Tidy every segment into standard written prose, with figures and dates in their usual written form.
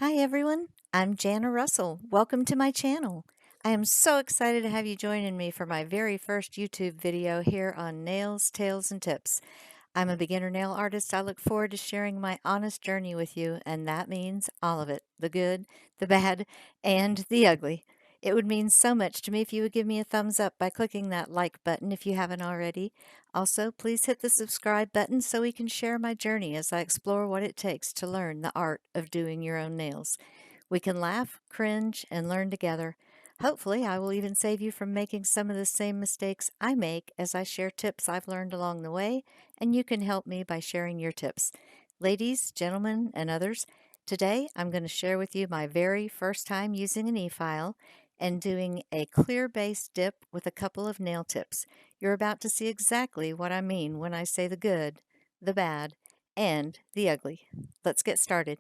Hi everyone, I'm Jana Russell. Welcome to my channel. I am so excited to have you joining me for my very first YouTube video here on Nails, Tails, and Tips. I'm a beginner nail artist. I look forward to sharing my honest journey with you, and that means all of it, the good, the bad, and the ugly. It would mean so much to me if you would give me a thumbs up by clicking that like button if you haven't already. Also, please hit the subscribe button so we can share my journey as I explore what it takes to learn the art of doing your own nails. We can laugh, cringe, and learn together. Hopefully, I will even save you from making some of the same mistakes I make as I share tips I've learned along the way, and you can help me by sharing your tips. Ladies, gentlemen, and others, today I'm going to share with you my very first time using an eFile and doing a clear base dip with a couple of nail tips. You're about to see exactly what I mean when I say the good, the bad, and the ugly. Let's get started.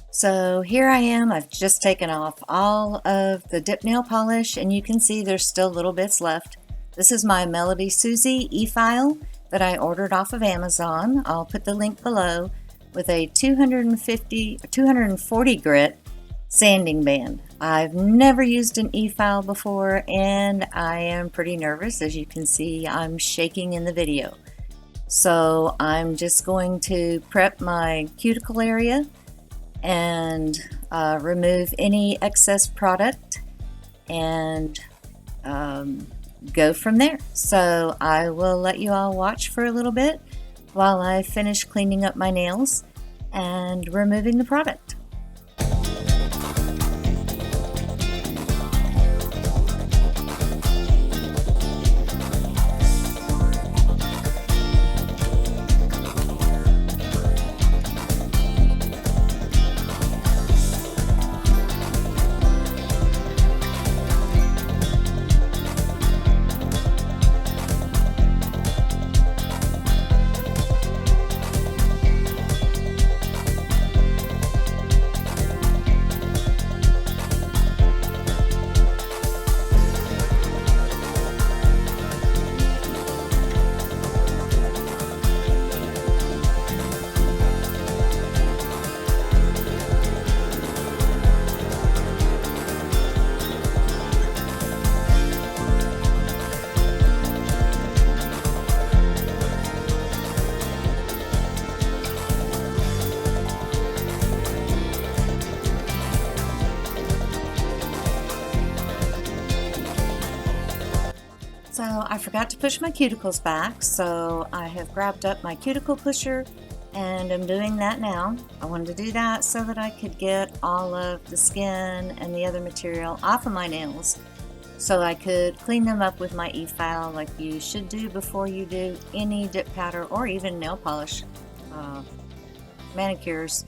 So here I am. I've just taken off all of the dip nail polish, and you can see there's still little bits left. This is my MelodySusie eFile that I ordered off of Amazon. I'll put the link below, with a 240 grit sanding band. I've never used an eFile before, and I am pretty nervous. As you can see, I'm shaking in the video. So I'm just going to prep my cuticle area and remove any excess product and go from there. So I will let you all watch for a little bit while I finish cleaning up my nails and removing the product. So I forgot to push my cuticles back, so I have grabbed up my cuticle pusher and I'm doing that now. I wanted to do that so that I could get all of the skin and the other material off of my nails, so I could clean them up with my eFile like you should do before you do any dip powder or even nail polish, manicures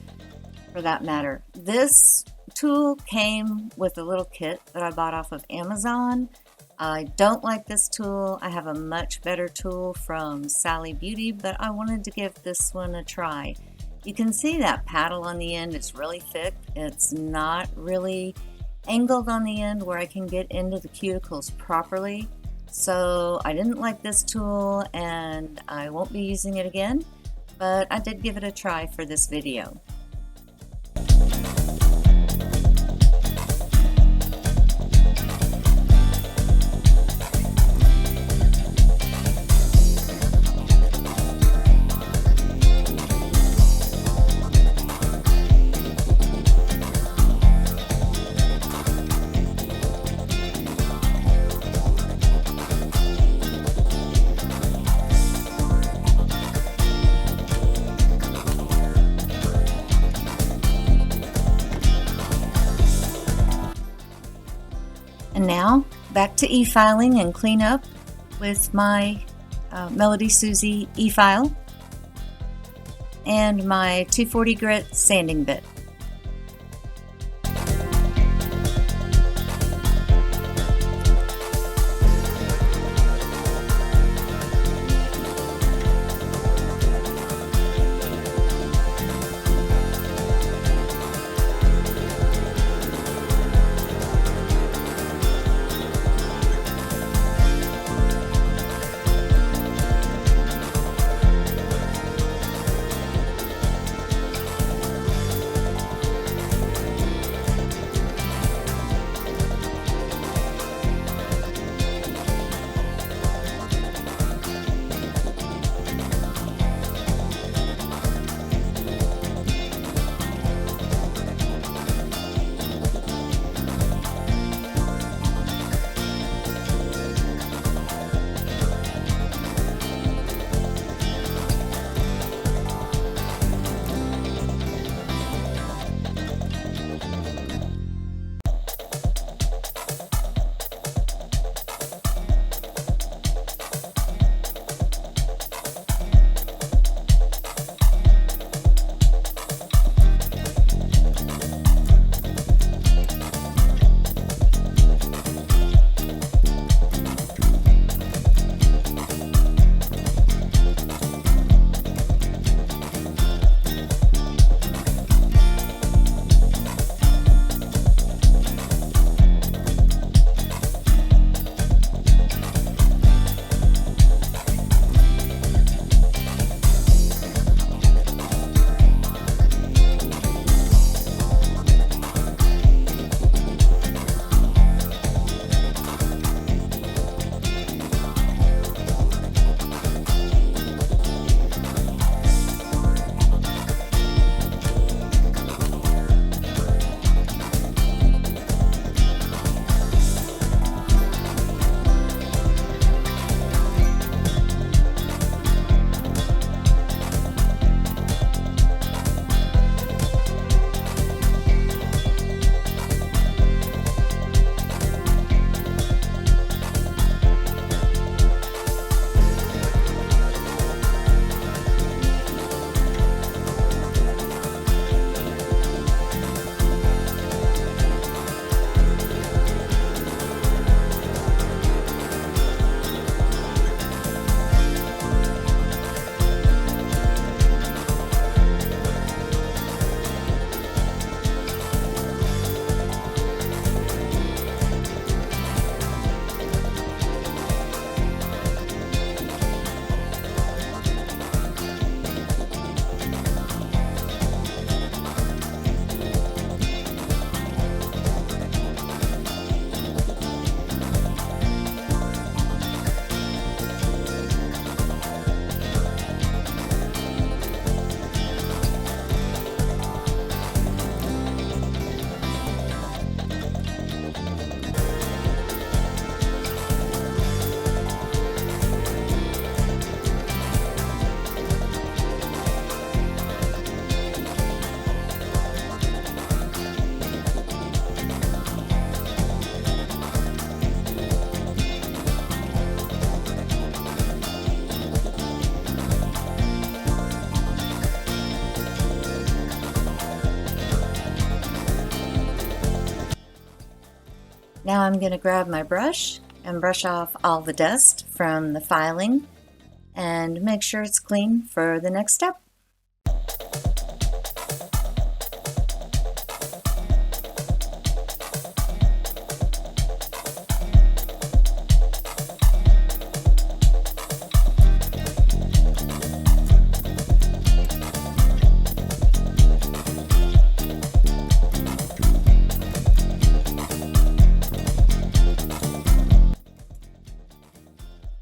for that matter. This tool came with a little kit that I bought off of Amazon. I don't like this tool. I have a much better tool from Sally Beauty, but I wanted to give this one a try. You can see that paddle on the end. It's really thick. It's not really angled on the end where I can get into the cuticles properly. So I didn't like this tool and I won't be using it again, but I did give it a try for this video. And now back to e-filing and clean up with my MelodySusie e-file and my 240 grit sanding bit. Now I'm going to grab my brush and brush off all the dust from the filing and make sure it's clean for the next step.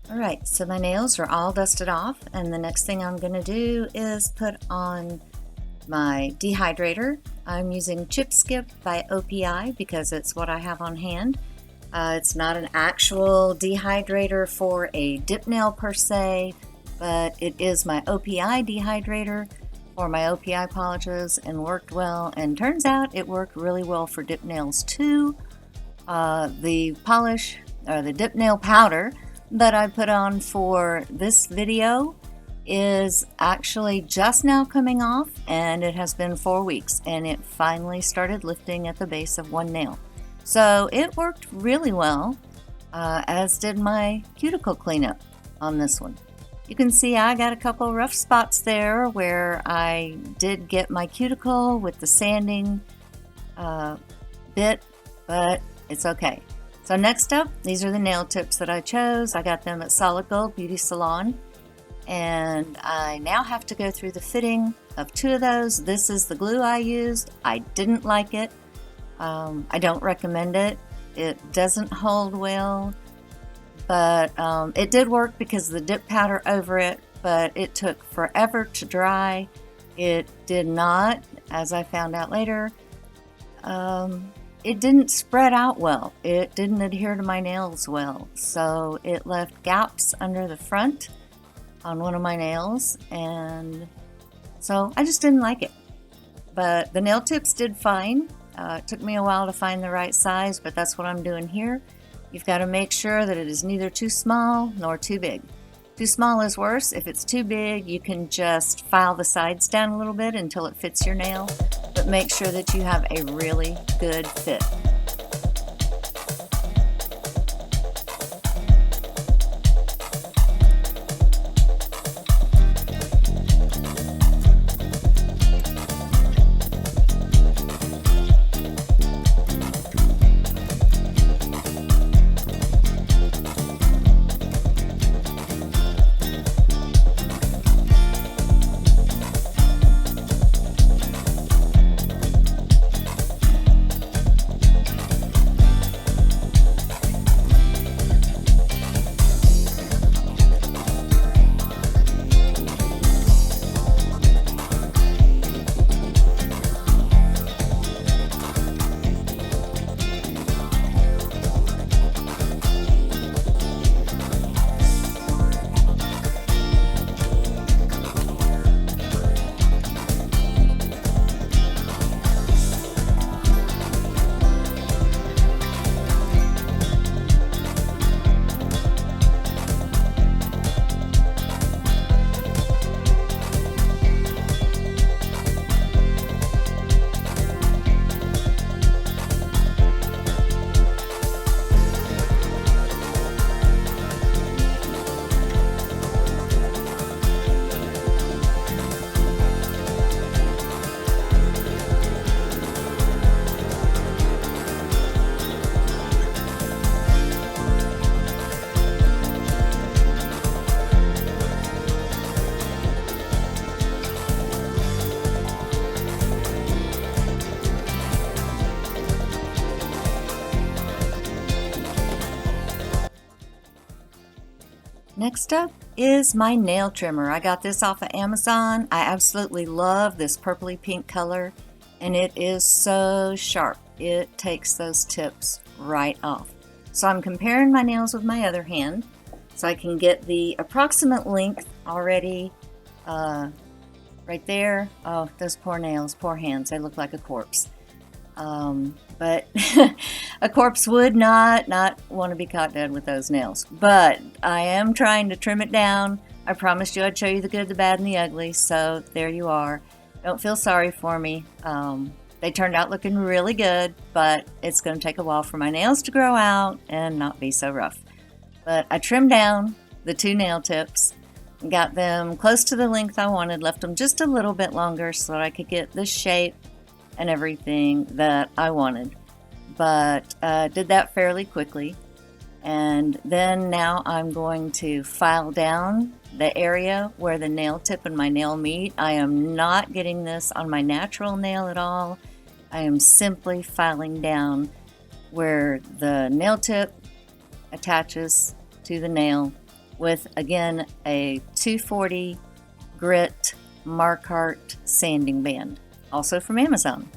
Alright, so my nails are all dusted off, and the next thing I'm going to do is put on my dehydrator. I'm using Chip Skip by OPI because it's what I have on hand. It's not an actual dehydrator for a dip nail per se, but it is my OPI dehydrator for my OPI polishes and worked well, and turns out it worked really well for dip nails too. The polish, or the dip nail powder that I put on for this video is actually just now coming off, and it has been 4 weeks, and it finally started lifting at the base of one nail. So it worked really well, as did my cuticle cleanup on this one. You can see I got a couple rough spots there where I did get my cuticle with the sanding bit, but it's okay. So next up, these are the nail tips that I chose. I got them at Solid Gold Beauty Salon, and I now have to go through the fitting of 2 of those. This is the glue I used. I didn't like it. I don't recommend it. It doesn't hold well, but it did work because of the dip powder over it, but it took forever to dry. It did not, as I found out later, it didn't spread out well. It didn't adhere to my nails well, so it left gaps under the front on one of my nails, and so I just didn't like it. But the nail tips did fine. It took me a while to find the right size, but that's what I'm doing here. You've got to make sure that it is neither too small nor too big. Too small is worse. If it's too big, you can just file the sides down a little bit until it fits your nail, but make sure that you have a really good fit. Next up is my nail trimmer. I got this off of Amazon. I absolutely love this purpley pink color, and it is so sharp. It takes those tips right off. So I'm comparing my nails with my other hand so I can get the approximate length already right there. Oh, those poor nails, poor hands. They look like a corpse. But a corpse would not want to be caught dead with those nails. But I am trying to trim it down. I promised you I'd show you the good, the bad, and the ugly, so there you are. Don't feel sorry for me. They turned out looking really good, but it's going to take a while for my nails to grow out and not be so rough. But I trimmed down the 2 nail tips, got them close to the length I wanted, left them just a little bit longer so that I could get the shape and everything that I wanted. But did that fairly quickly. And then now I'm going to file down the area where the nail tip and my nail meet. I am not getting this on my natural nail at all. I am simply filing down where the nail tip attaches to the nail with, again, a 240 grit Makartt sanding band, also from Amazon.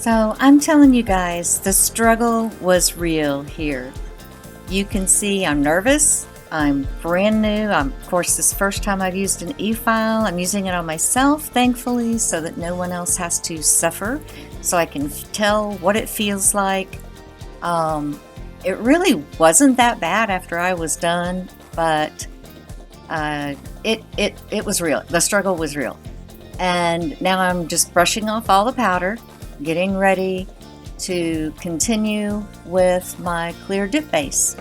So I'm telling you guys, the struggle was real here. You can see I'm nervous. I'm brand new. Of course, this first time I've used an eFile. I'm using it on myself, thankfully, so that no one else has to suffer, so I can tell what it feels like. It really wasn't that bad after I was done, but it was real. The struggle was real. And now I'm just brushing off all the powder, getting ready to continue with my clear dip base.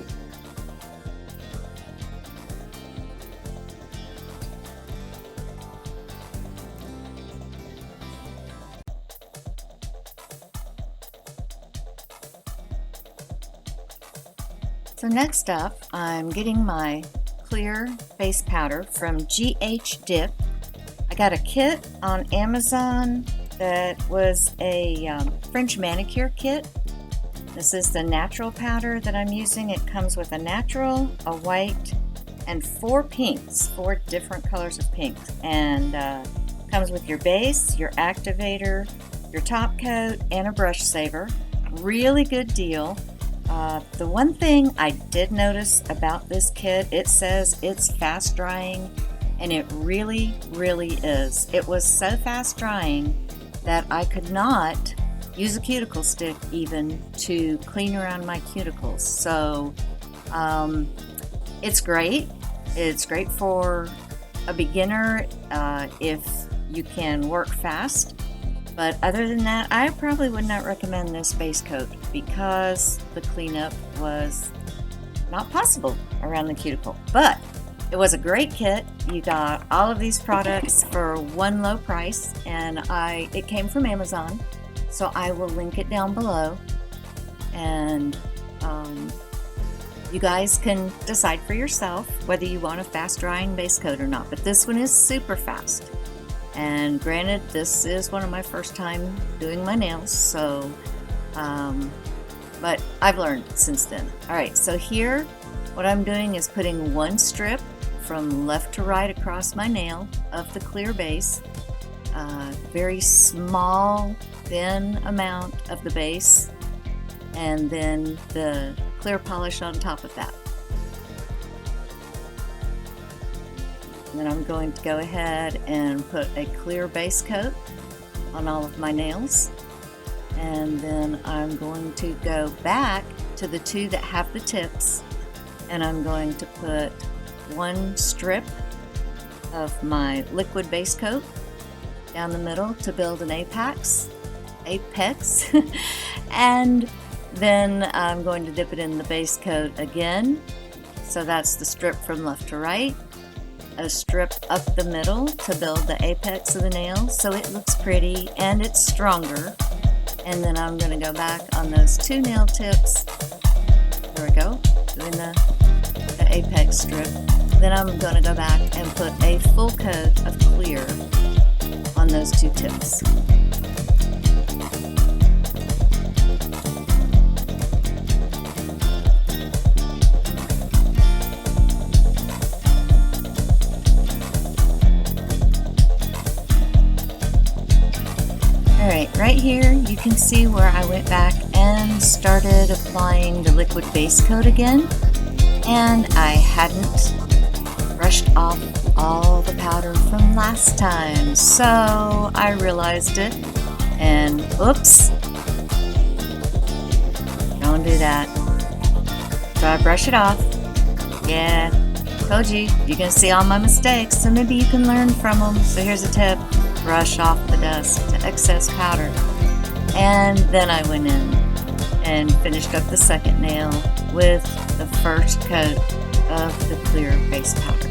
So next up, I'm getting my clear base powder from GHDips. I got a kit on Amazon that was a French manicure kit. This is the natural powder that I'm using. It comes with a natural, a white, and 4 pinks, 4 different colors of pink. And comes with your base, your activator, your top coat, and a brush saver. Really good deal. The one thing I did notice about this kit, it says it's fast drying, and it really, really is. It was so fast drying that I could not use a cuticle stick even to clean around my cuticles. So it's great. It's great for a beginner if you can work fast. But other than that, I probably would not recommend this base coat because the cleanup was not possible around the cuticle. But it was a great kit. You got all of these products for one low price, and it came from Amazon, so I will link it down below. And you guys can decide for yourself whether you want a fast drying base coat or not. But this one is super fast. And granted, this is one of my first time doing my nails, so but I've learned since then. All right, so here what I'm doing is putting 1 strip from left to right across my nail of the clear base, very small thin amount of the base, and then the clear polish on top of that. And then I'm going to go ahead and put a clear base coat on all of my nails. And then I'm going to go back to the 2 that have the tips, and I'm going to put 1 strip of my liquid base coat down the middle to build an apex. apex. And then I'm going to dip it in the base coat again. So that's the strip from left to right, a strip up the middle to build the apex of the nail so it looks pretty and it's stronger. And then I'm going to go back on those 2 nail tips. There we go, doing the apex strip. Then I'm going to go back and put a full coat of clear on those 2 tips. Alright, right here you can see where I went back and started applying the liquid base coat again, and I hadn't brushed off all the powder from last time, so I realized it and oops, don't do that. So I brush it off. Yeah, told you, you can see all my mistakes, so maybe you can learn from them. So here's a tip: brush off the dust, the excess powder. And then I went in and finished up the second nail with the first coat of the clear base powder.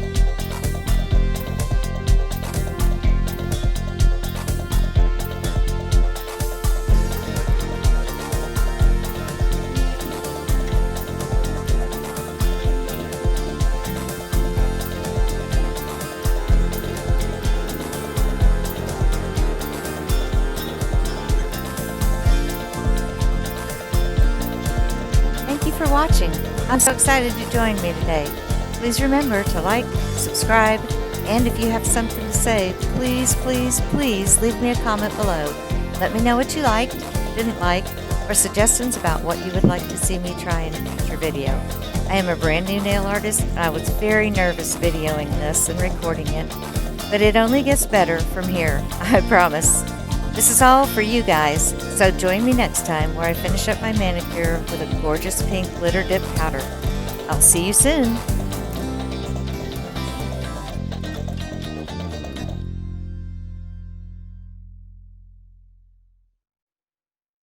Thank you for watching. I'm so excited you joined me today. Please remember to like, subscribe, and if you have something to say, please, please, please leave me a comment below. Let me know what you liked, didn't like, or suggestions about what you would like to see me try in a future video. I am a brand new nail artist, and I was very nervous videoing this and recording it, but it only gets better from here, I promise. This is all for you guys, so join me next time where I finish up my manicure with a gorgeous pink glitter dip powder. I'll see you soon!